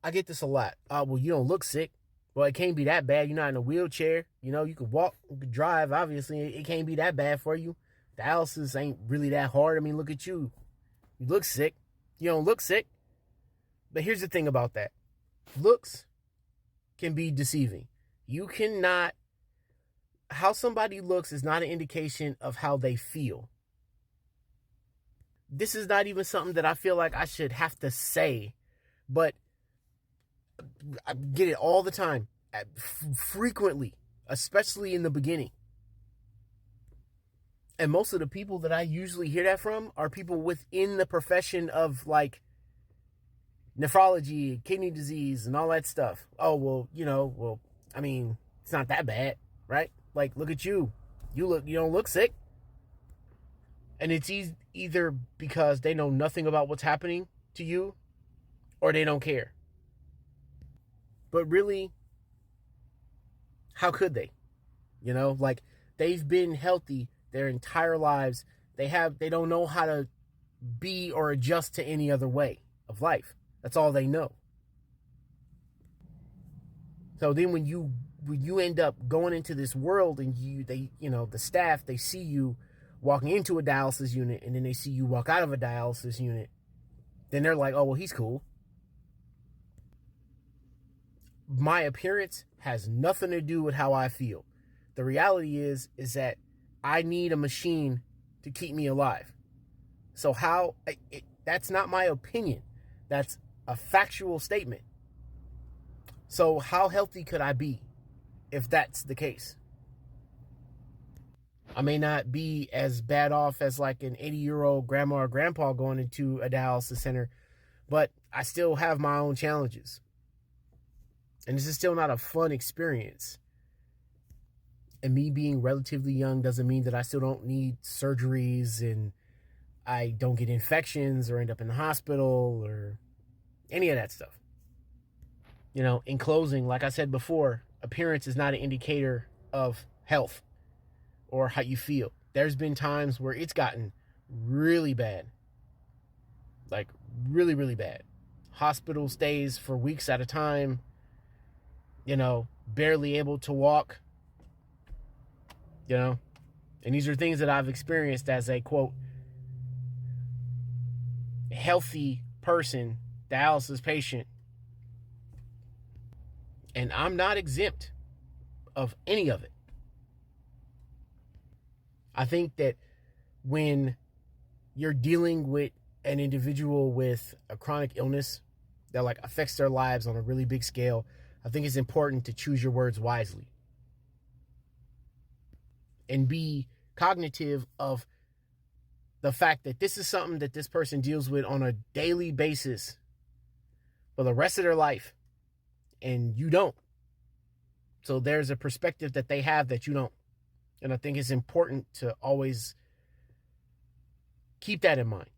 I get this a lot. Well, you don't look sick. Well, it can't be that bad. You're not in a wheelchair. You know, you can walk, you can drive. Obviously, it can't be that bad for you. Dialysis ain't really that hard. I mean, look at you. You look sick. You don't look sick. But here's the thing about that. Looks can be deceiving. You cannot, how somebody looks is not an indication of how they feel. This is not even something that I feel like I should have to say, but I get it all the time, frequently, especially in the beginning. And most of the people that I usually hear that from are people within the profession of like nephrology, kidney disease, and all that stuff. Oh, well, I mean, it's not that bad, right? Like, look at you. You don't look sick. And it's either because they know nothing about what's happening to you or they don't care. But really, how could they? You know, like they've been healthy their entire lives. They don't know how to be or adjust to any other way of life. That's all they know. So then when you end up going into this world and the staff, they see you walking into a dialysis unit and then they see you walk out of a dialysis unit, then they're like, oh, well, he's cool. My appearance has nothing to do with how I feel. The reality is that I need a machine to keep me alive. So that's not my opinion. That's a factual statement. So how healthy could I be if that's the case? I may not be as bad off as like an 80-year-old grandma or grandpa going into a dialysis center, but I still have my own challenges. And this is still not a fun experience. And me being relatively young doesn't mean that I still don't need surgeries and I don't get infections or end up in the hospital or any of that stuff. You know, in closing, like I said before, appearance is not an indicator of health or how you feel. There's been times where it's gotten really bad. Like really, really bad. Hospital stays for weeks at a time. You know, barely able to walk. You know, and these are things that I've experienced as a, quote, healthy person, dialysis patient. And I'm not exempt of any of it. I think that when you're dealing with an individual with a chronic illness that like affects their lives on a really big scale, I think it's important to choose your words wisely and be cognitive of the fact that this is something that this person deals with on a daily basis for the rest of their life, and you don't. So there's a perspective that they have that you don't. And I think it's important to always keep that in mind.